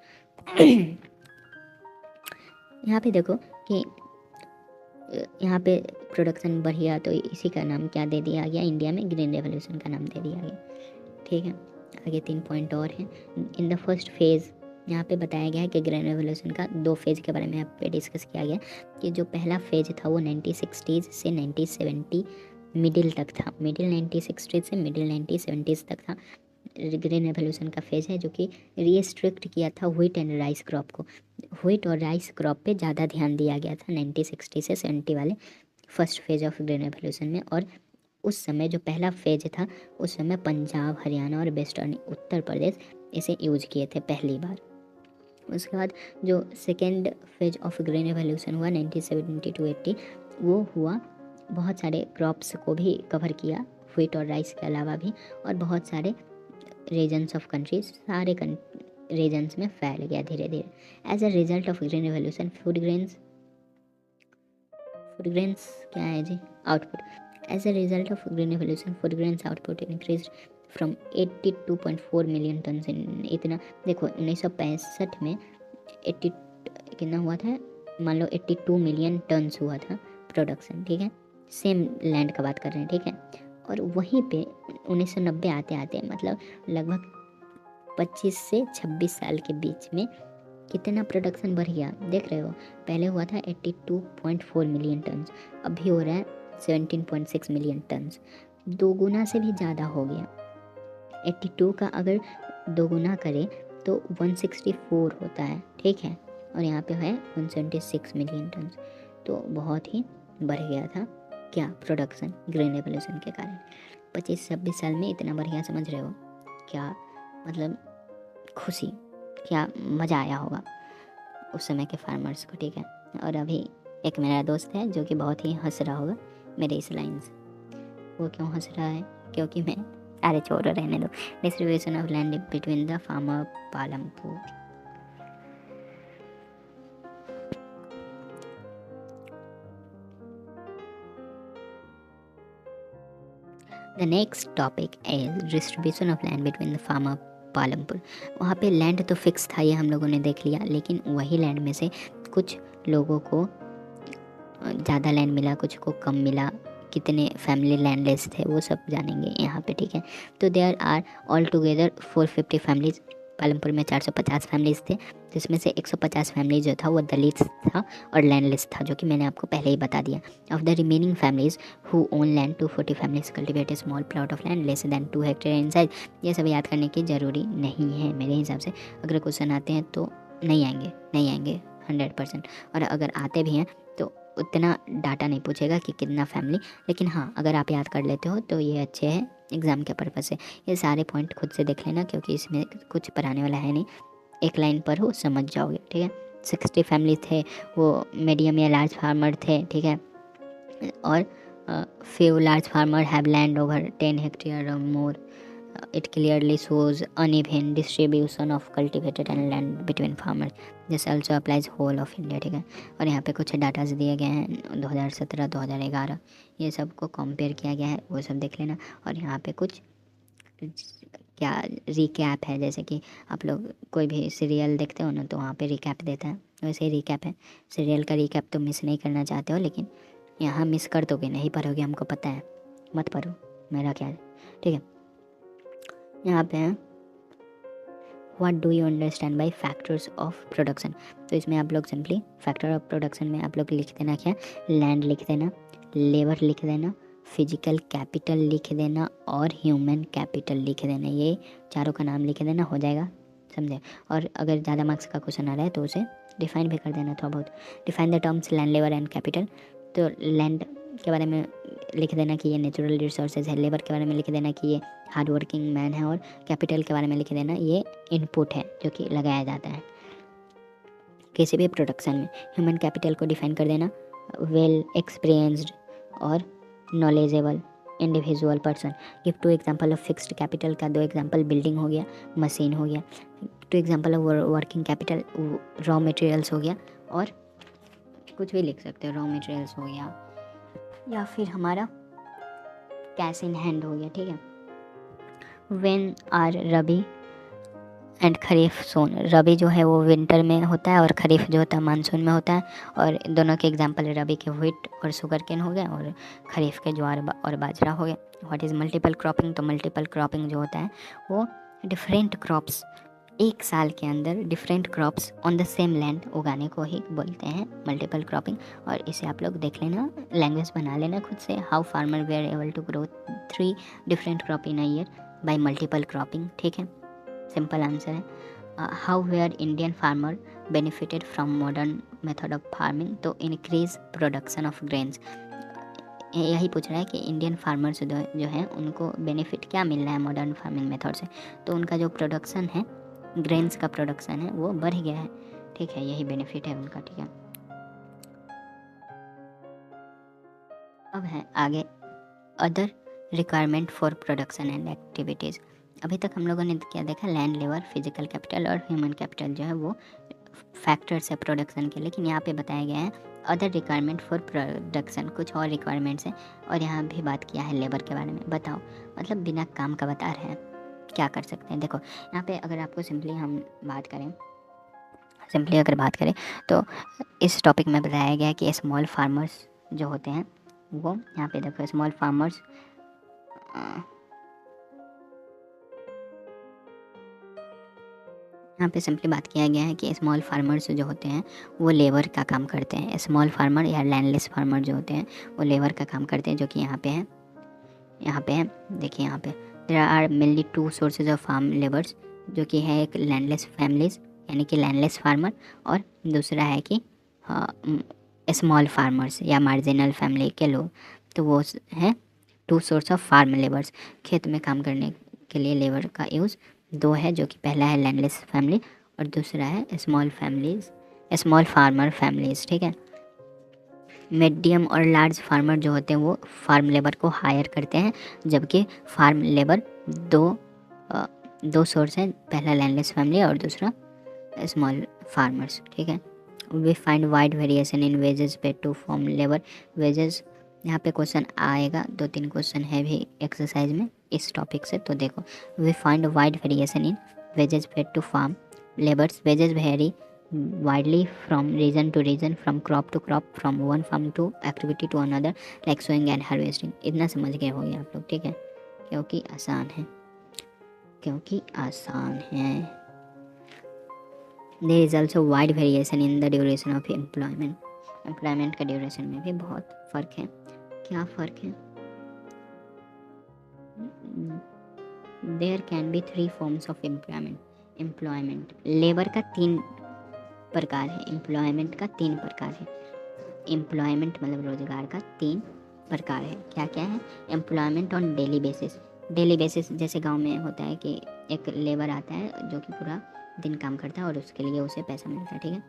यहाँ पे देखो कि यहाँ पे प्रोडक्शन बढ़िया, तो इसी का नाम क्या दे दिया गया, इंडिया में ग्रीन रेवोल्यूशन का नाम दे दिया गया। ठीक है, आगे 3 पॉइंट और हैं। इन द फर्स्ट फेज़ यहाँ पे बताया गया है कि ग्रीन रेवोल्यूशन का 2 फेज़ के बारे में यहाँ पे डिस्कस किया गया कि जो पहला फेज़ था वो 1960s से 1970 मिडिल तक था, मिडिल 1960s से मिडिल 1970s तक था। ग्रीन रेवोल्यूशन का फेज़ है जो कि रिस्ट्रिक्ट किया था व्हीट एंड राइस क्रॉप को, व्हीट और राइस क्रॉप पे ज़्यादा ध्यान दिया गया था 1960 से 70 वाले first phase of green revolution में। और उस समय जो पहला फेज था उस समय पंजाब, हरियाणा और वेस्टर्न उत्तर प्रदेश इसे यूज किए थे पहली बार। उसके बाद जो second phase of green revolution हुआ 1970 to 80, वो हुआ बहुत सारे क्रॉप्स को भी कवर किया, व्हीट और राइस के अलावा भी, और बहुत सारे रीजन्स ऑफ कंट्रीज, सारे रीजन्स में फैल गया धीरे धीरे। As a result of green revolution food grains क्या है जी, output. As a result of green revolution food grains output increase from 82.4 million ton से, इतना देखो 1965 में 80 कितना हुआ था, मान लो 82 मिलियन टन्स हुआ था प्रोडक्शन। ठीक है, सेम लैंड का बात कर रहे हैं। ठीक है, और वहीं पे 1990 आते आते मतलब लगभग 25 से 26 साल के बीच में कितना प्रोडक्शन बढ़ गया, देख रहे हो। पहले हुआ था 82.4 मिलियन टन्स, अभी हो रहा है 17.6 मिलियन टन्स, 2 गुना से भी ज़्यादा हो गया। 82 का अगर 2 गुना करें तो 164 होता है। ठीक है, और यहाँ पे है 176 मिलियन टन्स, तो बहुत ही बढ़ गया था क्या, प्रोडक्शन ग्रीन रेवोल्यूशन के कारण। 25-26 साल में इतना बढ़िया, समझ रहे हो क्या, मतलब खुशी, क्या मज़ा आया होगा उस समय के फार्मर्स को। ठीक है, और अभी एक मेरा दोस्त है जो कि बहुत ही हंस रहा होगा मेरे इस लाइन से। वो क्यों हंस रहा है, क्योंकि मैं, अरे छोड़ो रहने दो। Distribution of land between the farmer Palampur. The next topic is distribution of land between the farmer Palampur. वहाँ पे लैंड तो फिक्स था, ये हम लोगों ने देख लिया, लेकिन वही लैंड में से कुछ लोगों को ज़्यादा लैंड मिला, कुछ को कम मिला, कितने फैमिली लैंडलेस थे वो सब जानेंगे यहाँ पे। ठीक है, तो there are all together 450 families. Palampur में 450 फैमिलीज थे, जिसमें से 150 फैमिली जो था वो दलित था और लैंडलेस था, जो कि मैंने आपको पहले ही बता दिया। Of the remaining families who own land, 240 families cultivate A small plot of land less than 2 hectare in size. ये सब याद करने की ज़रूरी नहीं है मेरे हिसाब से। अगर क्वेश्चन आते हैं तो नहीं आएंगे 100%, और अगर आते भी हैं तो उतना डाटा नहीं पूछेगा कि कितना फैमिली, लेकिन हाँ अगर आप याद कर लेते हो तो ये अच्छे हैं एग्ज़ाम के पर्पज़ से। ये सारे पॉइंट खुद से देख लेना, क्योंकि इसमें कुछ पढ़ाने वाला है नहीं, एक लाइन पर हो समझ जाओगे। ठीक है, 60 फैमिली थे, वो मीडियम या लार्ज फार्मर थे। ठीक है, और few large farmers have land over 10 hectare or more. It clearly shows uneven distribution of cultivated and land between farmers. This also applies whole of India. ठीक है, और यहाँ पे कुछ डाटाज दिए गए हैं 2017-2011, ये सब को कंपेयर किया गया है, वो सब देख लेना। और यहाँ पे कुछ क्या रिकैप है, जैसे कि आप लोग कोई भी सीरियल देखते हो ना तो वहाँ पे रिकैप देता है, वैसे ही रिकैप है। सीरियल का रिकैप तो मिस नहीं करना चाहते हो, लेकिन यहाँ मिस कर दोगे, नहीं पढ़ोगे, हमको पता है, मत पढ़ो, मेरा क्या है। ठीक है, यहाँ पे है what do you understand by factors of production. तो इसमें आप लोग सिंपली फैक्टर ऑफ प्रोडक्शन में आप लोग लिख देना क्या, लैंड लिख देना, लेबर लिख देना, फिजिकल कैपिटल लिख देना और ह्यूमन कैपिटल लिख देना। ये चारों का नाम लिख देना, हो जाएगा, समझे। और अगर ज़्यादा मार्क्स का क्वेश्चन आ रहा है तो उसे डिफाइन भी कर देना थोड़ा बहुत। Define the terms land, labour and capital. तो लैंड के बारे में लिख देना कि ये नेचुरल रिसोर्सेज है, लेबर के बारे में लिख देना कि ये हार्ड वर्किंग मैन है, और कैपिटल के बारे में लिख देना ये इनपुट है जो कि लगाया जाता है किसी भी प्रोडक्शन में। ह्यूमन कैपिटल को डिफाइन कर देना, वेल एक्सपीरियंस्ड और knowledgeable individual person. Give 2 example of fixed capital का 2 एग्जाम्पल बिल्डिंग हो गया, मशीन हो गया। 2 example of working capital raw materials हो गया, और कुछ भी लिख सकते हो, रॉ मटेरियल्स हो गया या फिर हमारा कैश इन हैंड हो गया। ठीक है, व्हेन आर रबी एंड खरीफ सोन। रबी जो है वो विंटर में होता है और खरीफ जो होता है मानसून में होता है। और दोनों के एग्जांपल रबी के व्हीट और शुगर केन हो गए और खरीफ के ज्वार और बाजरा हो गया। What is multiple cropping? तो मल्टीपल क्रॉपिंग जो होता है वो डिफरेंट क्रॉप्स एक साल के अंदर different crops on the same land उगाने को ही बोलते हैं मल्टीपल क्रॉपिंग। और इसे आप लोग देख लेना, लैंग्वेज बना लेना खुद से। How farmer were able to grow 3 different crop in a year by multiple cropping. ठीक है, सिंपल आंसर है। How were Indian farmer benefited from modern method of farming? तो इंक्रीज प्रोडक्शन ऑफ ग्रेन्स। यही पूछ रहा है कि इंडियन फार्मर्स जो है उनको बेनिफिट क्या मिल रहा है मॉडर्न फार्मिंग मेथड से। तो उनका जो प्रोडक्शन है, ग्रेन्स का प्रोडक्शन है, वो बढ़ गया है। ठीक है, यही बेनिफिट है उनका। ठीक है, अब है आगे other requirement for production and activities. अभी तक हम लोगों ने क्या देखा? लैंड, लेबर, फिजिकल कैपिटल और ह्यूमन कैपिटल जो है वो फैक्टर्स है प्रोडक्शन के। लेकिन यहाँ पे बताया गया है अदर रिक्वायरमेंट फॉर प्रोडक्शन, कुछ और रिक्वायरमेंट्स हैं। और यहाँ भी बात किया है लेबर के बारे में। बताओ, मतलब बिना काम का बता रहे हैं क्या कर सकते हैं। देखो यहाँ पे अगर आपको सिंपली अगर बात करें तो इस टॉपिक में बताया गया है कि स्मॉल फार्मर्स जो होते हैं वो, यहाँ पे देखो स्मॉल फार्मर्स, यहाँ पे सिंपली बात किया गया है कि स्मॉल फार्मर्स जो होते हैं वो लेबर का काम करते हैं। स्मॉल फार्मर या लैंडलेस फार्मर जो होते हैं वो लेबर का काम करते हैं, जो कि यहाँ पे है। देखिए यहाँ पे there are mainly 2 sources of farm labours, जो कि है एक लैंडलेस फैमिलीज यानी कि लैंडलेस फार्मर, और दूसरा है कि स्मॉल फार्मर्स या मार्जिनल फैमिली के लोग। तो वो है 2 सोर्स ऑफ फार्म लेबर्स। खेत में काम करने के लिए लेबर का यूज़ 2 है, जो कि पहला है लैंडलेस फैमिली और दूसरा है स्मॉल फार्मर फैमिलीज। ठीक है, मीडियम और लार्ज फार्मर जो होते हैं वो फार्म लेबर को हायर करते हैं, जबकि फार्म लेबर दो सोर्स हैं, पहला लैंडलेस फैमिली और दूसरा स्मॉल फार्मर्स। ठीक है, we find wide variation in wages paid to farm labour. Wages, यहाँ पे क्वेश्चन आएगा, 2-3 क्वेश्चन है भी एक्सरसाइज में इस टॉपिक से। तो देखो, we find wide variation in wages paid to farm labours. Wages very widely from region to region, from crop to crop, from one farm to activity to another, like sowing and harvesting। इतना समझ गए होंगे आप लोग। ठीक है, क्योंकि आसान है। There is also wide variation in the duration of employment। Employment का ड्यूरेशन में भी बहुत फ़र्क है। क्या फ़र्क है? There can be 3 forms of employment। Labour का 3 प्रकार है, एम्प्लॉयमेंट का 3 प्रकार है। एम्प्लॉयमेंट मतलब रोजगार का 3 प्रकार है। क्या क्या है? एम्प्लॉयमेंट ऑन डेली बेसिस, जैसे गांव में होता है कि एक लेबर आता है जो कि पूरा दिन काम करता है और उसके लिए उसे पैसा मिलता है। ठीक है,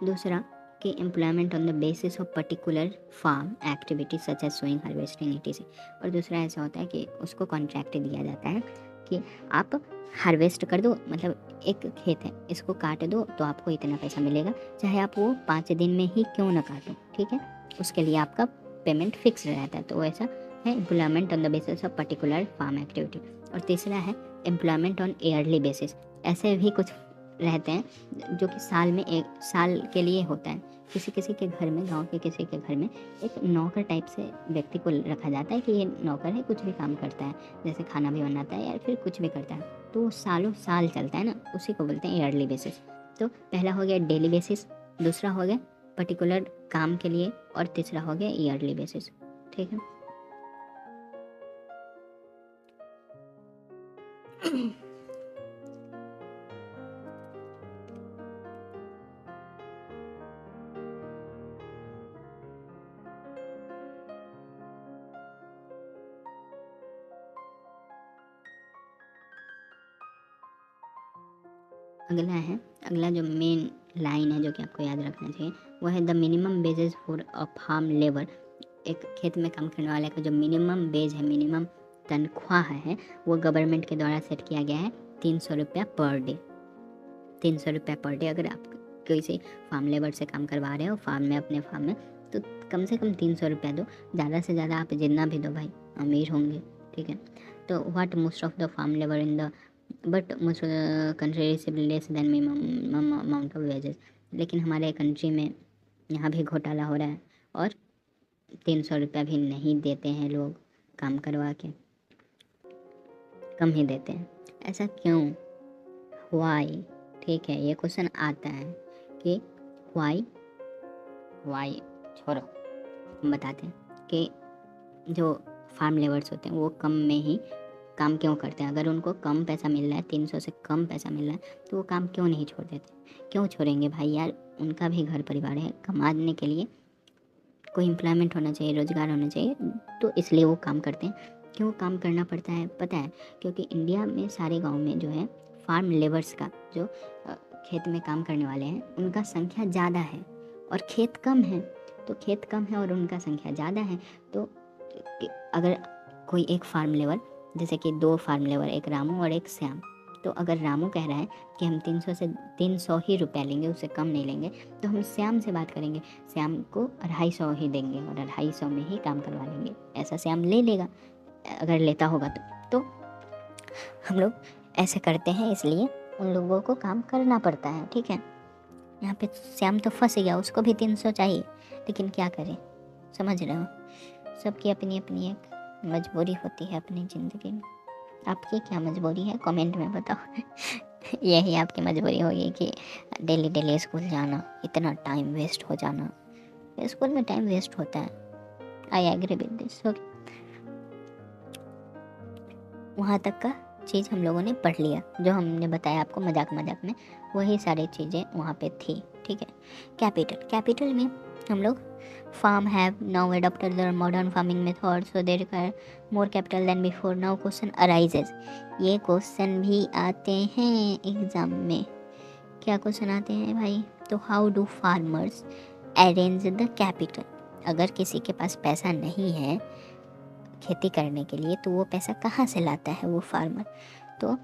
दूसरा कि employment on the basis of particular farm activity such as sowing, harvesting, etc। और दूसरा ऐसा होता है कि उसको कॉन्ट्रैक्ट दिया जाता है कि आप हार्वेस्ट कर दो, मतलब एक खेत है इसको काट दो तो आपको इतना पैसा मिलेगा, चाहे आप वो 5 दिन में ही क्यों ना काटो। ठीक है, उसके लिए आपका पेमेंट फिक्स रहता है। तो वैसा है employment on the basis of particular farm activity. और तीसरा है एम्प्लॉयमेंट ऑन ईयरली बेसिस। ऐसे भी कुछ रहते हैं जो कि साल के लिए होता है। किसी के घर में, गांव के किसी के घर में एक नौकर टाइप से व्यक्ति को रखा जाता है कि ये नौकर है, कुछ भी काम करता है, जैसे खाना भी बनाता है या फिर कुछ भी करता है, तो वो सालों साल चलता है ना, उसी को बोलते हैं ईयरली बेसिस। तो पहला हो गया डेली बेसिस, दूसरा हो गया पर्टिकुलर काम के लिए, और तीसरा हो गया ईयरली बेसिस। ठीक है, अगला जो मेन लाइन है जो कि आपको याद रखना चाहिए वो है the minimum wages for a farm labour. एक खेत में काम करने वाले का जो मिनिमम वेज है, मिनिमम तनख्वाह है, वो गवर्नमेंट के द्वारा सेट किया गया है 300 रुपया पर डे। 300 रुपया पर डे। अगर आप किसी फार्म लेबर से काम करवा रहे हो अपने फार्म में, तो कम से कम 300 रुपया दो, ज़्यादा से ज़्यादा आप जितना भी दो भाई, अमीर होंगे। ठीक है, तो what most of the farm labour in the but most country receive less than minimum amount of wages. लेकिन हमारे कंट्री में यहाँ भी घोटाला हो रहा है और 300 रुपया भी नहीं देते हैं लोग काम करवा के, कम ही देते हैं। ऐसा क्यों, वाई? ठीक है, ये क्वेश्चन आता है कि वाई छोड़ो, हम बताते हैं कि जो फार्म लेबर्स होते हैं वो कम में ही काम क्यों करते हैं। अगर उनको कम पैसा मिल रहा है, 300 से कम पैसा मिल रहा है, तो वो काम क्यों नहीं छोड़ देते? क्यों छोड़ेंगे भाई यार, उनका भी घर परिवार है, कमाने के लिए कोई एम्प्लॉयमेंट होना चाहिए, रोज़गार होना चाहिए, तो इसलिए वो काम करते हैं। क्यों काम करना पड़ता है पता है? क्योंकि इंडिया में सारे गांव में जो है फार्म लेबर्स का, जो खेत में काम करने वाले हैं, उनका संख्या ज़्यादा है और खेत कम है। तो खेत कम है और उनका संख्या ज़्यादा है, तो अगर कोई एक फार्म लेबर, जैसे कि 2 फार्म लेबर, एक रामू और एक श्याम, तो अगर रामू कह रहा है कि हम 300 ही रुपया लेंगे, उससे कम नहीं लेंगे, तो हम श्याम से बात करेंगे, श्याम को 250 ही देंगे और 250 में ही काम करवा लेंगे। ऐसा श्याम ले लेगा अगर लेता होगा तो हम लोग ऐसे करते हैं, इसलिए उन लोगों को काम करना पड़ता है। ठीक है, यहाँ पे श्याम तो फंस गया, उसको भी 300 चाहिए, लेकिन क्या करें, समझ रहे हो? सबकी अपनी अपनी एक मजबूरी होती है अपनी ज़िंदगी में। आपकी क्या मजबूरी है, कमेंट में बताओ। यही आपकी मजबूरी होगी कि डेली डेली स्कूल जाना, इतना टाइम वेस्ट हो जाना। स्कूल में टाइम वेस्ट होता है, आई एग्री विद दिस। वहाँ तक का चीज़ हम लोगों ने पढ़ लिया, जो हमने बताया आपको मजाक मजाक में, वही सारी चीज़ें वहाँ पे थी। ठीक है, कैपिटल में हम लोग farm have now adopted the modern farming method so they require more capital than before. Now question arises, ये क्वेश्चन भी आते हैं एग्जाम में। क्या क्वेश्चन आते हैं भाई? तो how do farmers arrange the capital? अगर किसी के पास पैसा नहीं है खेती करने के लिए, तो वो पैसा कहाँ से लाता है वो फार्मर? तो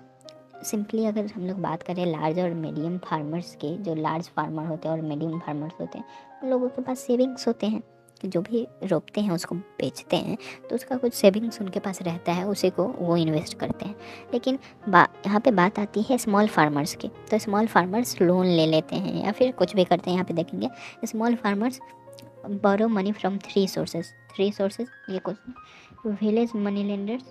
सिंपली अगर हम लोग बात करें लार्ज और मीडियम फार्मर्स के, जो लार्ज फार्मर होते हैं और मीडियम फार्मर्स होते हैं, उन लोगों के पास सेविंग्स होते हैं, जो भी रोपते हैं उसको बेचते हैं, तो उसका कुछ सेविंग्स उनके पास रहता है, उसी को वो इन्वेस्ट करते हैं। लेकिन यहाँ पे बात आती है स्मॉल फार्मर्स की, तो स्मॉल फार्मर्स लोन ले लेते हैं या फिर कुछ भी करते हैं। यहाँ पे देखेंगे small farmers borrow money from 3 sources. ये क्वेश्चन, विलेज मनी लेंडर्स,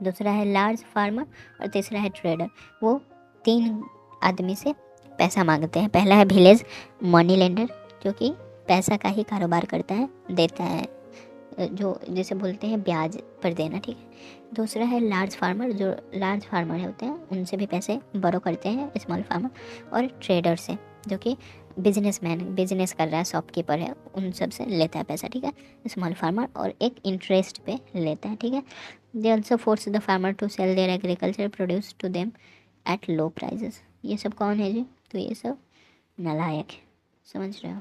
दूसरा है लार्ज फार्मर और तीसरा है ट्रेडर। वो 3 आदमी से पैसा मांगते हैं। पहला है विलेज मनी लेंडर, जो कि पैसा का ही कारोबार करता है, देता है, जो जैसे बोलते हैं ब्याज पर देना। ठीक है, दूसरा है लार्ज फार्मर, जो लार्ज फार्मर होते हैं उनसे भी पैसे बोरो करते हैं स्मॉल फार्मर, और ट्रेडर से, जो कि बिजनेस कर रहा है, शॉपकीपर है, उन सब से लेता है पैसा। ठीक है, स्मॉल फार्मर, और एक इंटरेस्ट पे लेता है। ठीक है, they also force the farmer to sell their agriculture produce to them at low prices. ये सब कौन है जी? तो ये सब नालायक है, समझ रहे हो?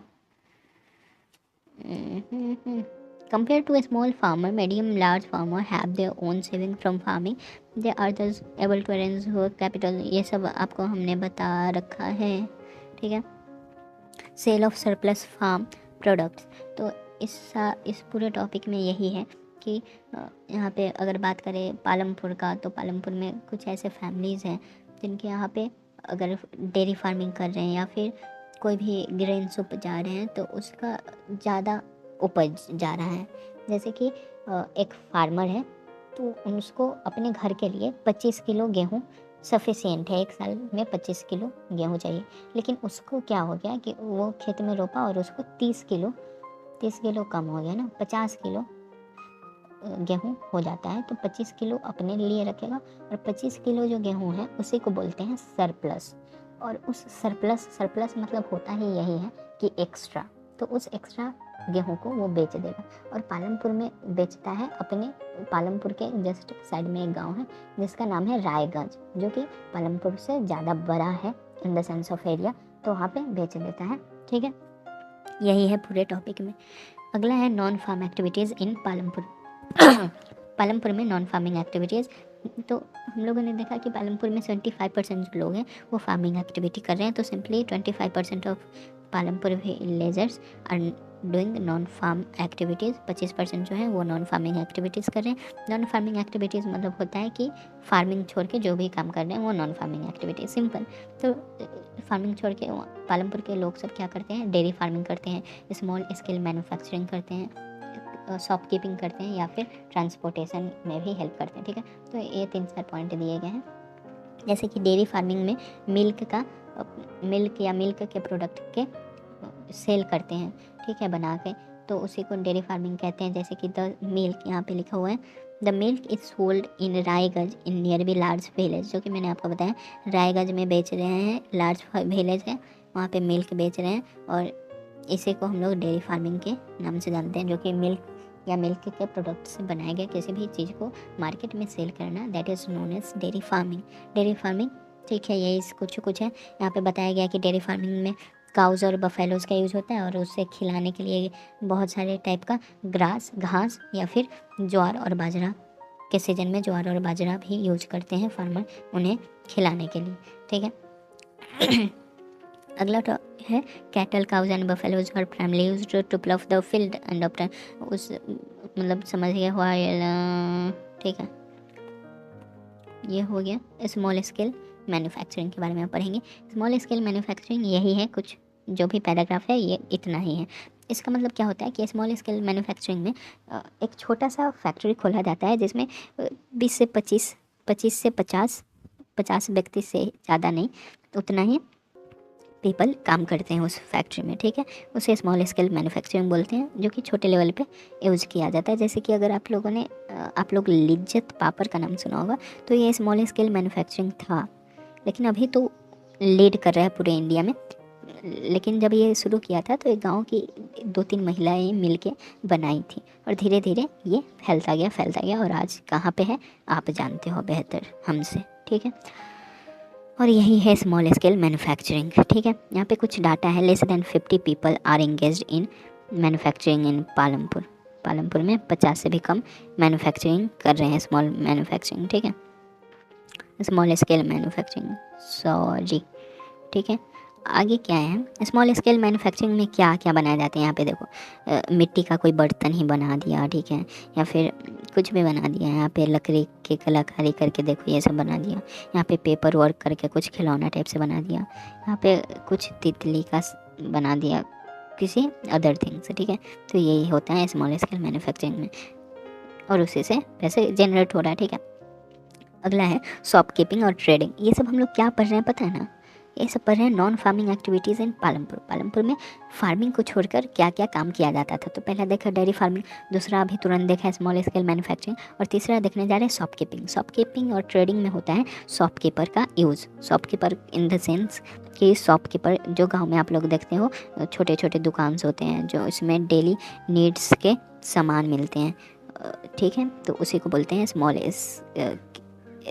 Compared to a small farmer, medium large farmer have their own saving from farming. They are thus able to arrange work capital. ये सब आपको हमने बता रखा है। ठीक है, sale of surplus farm products. तो इस पूरे टॉपिक में यही है कि यहाँ पे अगर बात करें पालमपुर का, तो पालमपुर में कुछ ऐसे फैमिलीज़ हैं जिनके यहाँ पे अगर डेयरी फार्मिंग कर रहे हैं या फिर कोई भी ग्रेन्स उपजा रहे हैं, तो उसका ज़्यादा उपज जा रहा है। जैसे कि एक फार्मर है, तो उसको अपने घर के लिए 25 किलो गेहूँ सफिशिएंट है, एक साल में 25 किलो गेहूँ चाहिए। लेकिन उसको क्या हो गया कि वो खेत में रोपा और उसको 30 किलो कम हो गया ना, 50 किलो गेहूँ हो जाता है, तो 25 किलो अपने लिए रखेगा और 25 किलो जो गेहूँ है उसी को बोलते हैं सरप्लस। और उस सरप्लस मतलब होता ही यही है कि एक्स्ट्रा, तो उस एक्स्ट्रा गेहूँ को वो बेच देगा और पालमपुर में बेचता है। अपने पालमपुर के जस्ट साइड में एक गांव है जिसका नाम है रायगंज, जो कि पालमपुर से ज़्यादा बड़ा है in the sense of area, तो वहाँ पे बेच देता है। ठीक है, यही है पूरे टॉपिक में। अगला है नॉन फार्म एक्टिविटीज़ इन पालमपुर। पालमपुर में नॉन फार्मिंग एक्टिविटीज़, तो हम लोगों ने देखा कि पालमपुर में 75% लोग हैं वो फार्मिंग एक्टिविटी कर रहे हैं, तो simply 25% of Palampur villagers are doing non farm activities, 25% जो है वो नॉन फार्मिंग एक्टिविटीज़ कर रहे हैं। नॉन फार्मिंग एक्टिविटीज़ मतलब होता है कि फार्मिंग छोड़ के जो भी काम कर रहे हैं वो नॉन फार्मिंग एक्टिविटीज़, सिंपल। तो फार्मिंग छोड़ के पालमपुर के लोग सब क्या करते हैं, डेयरी फार्मिंग करते हैं, स्मॉल स्केल मैन्युफैक्चरिंग करते हैं, शॉपकीपिंग करते हैं या फिर ट्रांसपोर्टेशन में भी हेल्प करते हैं, ठीक है। तो ये 3-4 पॉइंट दिए गए हैं। जैसे कि डेयरी फार्मिंग में मिल्क या मिल्क के प्रोडक्ट के सेल करते हैं, ठीक है, बना के, तो उसी को डेयरी फार्मिंग कहते हैं। जैसे कि द मिल्क यहाँ पे लिखा हुआ है, the milk is sold in Raiganj in near B large village, जो कि मैंने आपको बताया रायगंज में बेच रहे हैं, लार्ज विलेज है वहाँ पे मिल्क बेच रहे हैं, और इसी को हम लोग डेयरी फार्मिंग के नाम से जानते हैं, जो कि मिल्क या मिल्क के प्रोडक्ट से बनाए गए किसी भी चीज़ को मार्केट में सेल करना, that is known as dairy farming. Dairy farming, ठीक है, यही कुछ है। यहाँ पे बताया गया कि डेयरी फार्मिंग में काउज और बफेलोज़ का यूज़ होता है, और उससे खिलाने के लिए बहुत सारे टाइप का घास या फिर ज्वार और बाजरा के सीजन में ज्वार और बाजरा भी यूज करते हैं फार्मर उन्हें खिलाने के लिए, ठीक है। अगला है cattle, cows and buffaloes are primarily used to plough the field and often, उस मतलब समझ गया हुआ, ठीक है। ये हो गया स्मॉल स्केल मैन्युफैक्चरिंग के बारे में आप पढ़ेंगे। स्मॉल स्केल मैन्युफैक्चरिंग यही है, कुछ जो भी पैराग्राफ है ये इतना ही है। इसका मतलब क्या होता है कि स्मॉल स्केल मैन्युफैक्चरिंग में एक छोटा सा फैक्ट्री खोला जाता है जिसमें 20 से 25 से 50 व्यक्ति से ज़्यादा नहीं, उतना ही पीपल काम करते हैं उस फैक्ट्री में, ठीक है। उसे स्मॉल स्केल मैन्युफैक्चरिंग बोलते हैं, जो कि छोटे लेवल पे यूज़ किया जाता है। जैसे कि अगर आप लोग लिज्जत पापड़ का नाम सुना होगा, तो ये स्मॉल स्केल मैन्युफैक्चरिंग था, लेकिन अभी तो लीड कर रहा है पूरे इंडिया में। लेकिन जब ये शुरू किया था तो एक गांव की 2-3 महिलाएं मिलके बनाई थी, और धीरे धीरे ये फैलता गया, और आज कहाँ पे है आप जानते हो बेहतर हमसे, ठीक है। और यही है स्मॉल स्केल मैन्युफैक्चरिंग, ठीक है। यहाँ पे कुछ डाटा है, less than 50 people are engaged in manufacturing in Palampur में 50 से भी कम मैन्युफैक्चरिंग कर रहे हैं, स्मॉल मैन्युफैक्चरिंग, ठीक है, स्मॉल स्केल मैन्युफैक्चरिंग, सॉरी, ठीक है। आगे क्या है, स्मॉल स्केल मैन्युफैक्चरिंग में क्या क्या बनाया जाता है। यहाँ पे देखो मिट्टी का कोई बर्तन ही बना दिया, ठीक है, या फिर कुछ भी बना दिया। यहाँ पे लकड़ी की कलाकारी करके देखो ये सब बना दिया। यहाँ पे पेपर वर्क करके कुछ खिलौना टाइप से बना दिया। यहाँ पे कुछ तितली का बना दिया, किसी अदर थिंग्स, ठीक है। तो यही होता है स्मॉल स्केल मैन्युफैक्चरिंग में, और उसी से पैसे जनरेट हो रहा है, ठीक है। अगला है शॉपकीपिंग और ट्रेडिंग। ये सब हम लोग क्या पढ़ रहे हैं पता है ना, ये सब पढ़ रहे हैं नॉन फार्मिंग एक्टिविटीज़ इन पालमपुर में फार्मिंग को छोड़कर क्या क्या काम किया जाता था। तो पहला देखा डेयरी फार्मिंग, दूसरा अभी तुरंत देखा स्मॉल स्केल मैन्युफैक्चरिंग, और तीसरा देखने जा रहे हैं शॉपकीपिंग और ट्रेडिंग में होता है शॉपकीपर का use. Shopkeeper in the sense कि शॉपकीपर जो गाँव में आप लोग देखते हो छोटे छोटे दुकान होते हैं जो इसमें डेली नीड्स के सामान मिलते हैं, ठीक है, तो उसी को बोलते हैं स्मॉल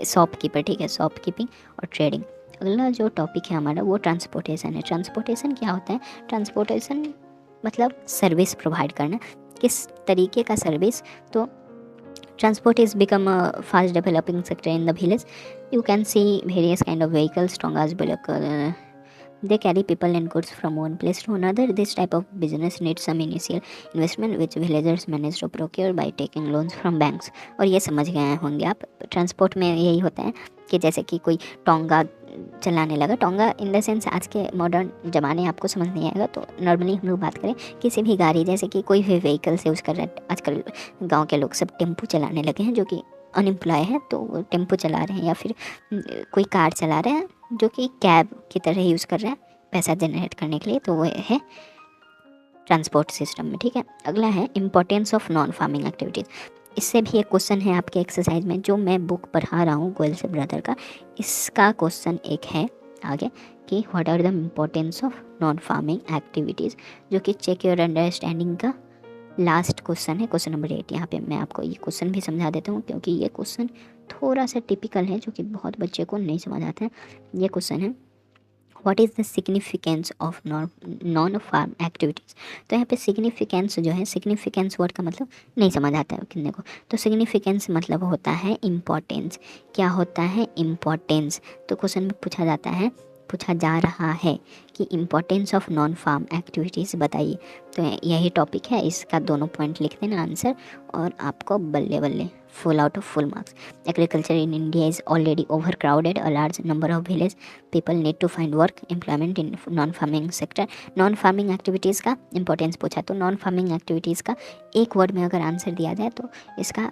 शॉपकीपर, ठीक है, शॉपकीपिंग और ट्रेडिंग। अगला जो टॉपिक है हमारा वो ट्रांसपोर्टेशन है। ट्रांसपोर्टेशन क्या होता है, ट्रांसपोर्टेशन मतलब सर्विस प्रोवाइड करना, किस तरीके का सर्विस। तो transport is become a fast developing sector in the village. You can see various kind of vehicles tongas bullock, they carry people and goods from one place to another. This type of business needs some initial investment which villagers manage to procure by taking loans from banks. और ये समझ गए होंगे आप, ट्रांसपोर्ट में यही होता है कि जैसे कि कोई टोंगा चलाने लगा, टोंगा इन द सेंस आज के मॉडर्न ज़माने आपको समझ नहीं आएगा, तो नॉर्मली हम लोग बात करें किसी भी गाड़ी, जैसे कि कोई भी व्हीकल से यूज़ कर रहा है। आजकल गाँव के लोग सब टेम्पो चलाने लगे हैं, जो कि अनएम्प्लॉय है तो वो टेम्पो चला रहे हैं, या फिर कोई कार चला रहे हैं जो कि कैब की तरह यूज़ कर रहे हैं पैसा जनरेट करने के लिए, तो वो है ट्रांसपोर्ट सिस्टम में, ठीक है। अगला है importance of non farming activities. इससे भी एक क्वेश्चन है आपके एक्सरसाइज में, जो मैं बुक पढ़ा रहा हूँ गोयल से ब्रदर का, इसका क्वेश्चन एक है आगे कि what are the importance of non farming activities, जो कि चेक योर अंडरस्टैंडिंग का लास्ट क्वेश्चन है, क्वेश्चन नंबर 8। यहाँ पे मैं आपको ये क्वेश्चन भी समझा देता हूँ, क्योंकि ये क्वेश्चन थोड़ा सा टिपिकल है, जो कि बहुत बच्चे को नहीं समझ आता है। ये क्वेश्चन है what is the significance of non farm activities. तो यहाँ पे सिग्निफिकेंस जो है, सिग्निफिकेंस वर्ड का मतलब नहीं समझ आता है कितने को, तो सिग्निफिकेंस मतलब होता है इम्पोर्टेंस। क्या होता है इम्पोर्टेंस, तो क्वेश्चन में पूछा जाता है पूछा जा रहा है कि importance of non farm activities बताइए, तो यही टॉपिक है, इसका दोनों पॉइंट लिख देना आंसर और आपको बल्ले बल्ले full out of full marks. Agriculture in India is already overcrowded, a large number of village people need to find work employment in non farming sector. Non farming activities का इंपॉर्टेंस पूछा, तो नॉन फार्मिंग एक्टिविटीज़ का एक वर्ड में अगर आंसर दिया जाए तो इसका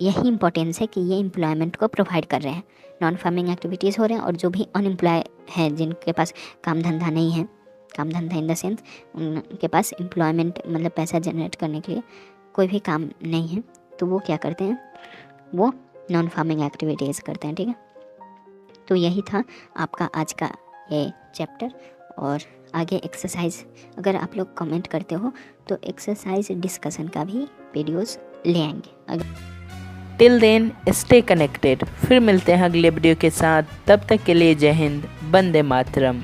यही इंपॉर्टेंस है कि ये एम्प्लॉयमेंट को प्रोवाइड कर रहे हैं। नॉन फार्मिंग एक्टिविटीज़ हो रहे हैं और जो भी अनएम्प्लॉय हैं, जिनके पास काम धंधा नहीं है, काम धंधा इन द सेंस उनके पास एम्प्लॉयमेंट मतलब पैसा जनरेट करने के लिए कोई भी काम नहीं है, तो वो क्या करते हैं, वो नॉन फार्मिंग एक्टिविटीज़ करते हैं। ठीक है, तो यही था आपका आज का ये चैप्टर। और आगे एक्सरसाइज अगर आप लोग कमेंट करते हो तो एक्सरसाइज डिस्कशन का भी वीडियोस ले आएंगे। टिल देन स्टे कनेक्टेड, फिर मिलते हैं अगले वीडियो के साथ, तब तक के लिए जय हिंद, वंदे मातरम।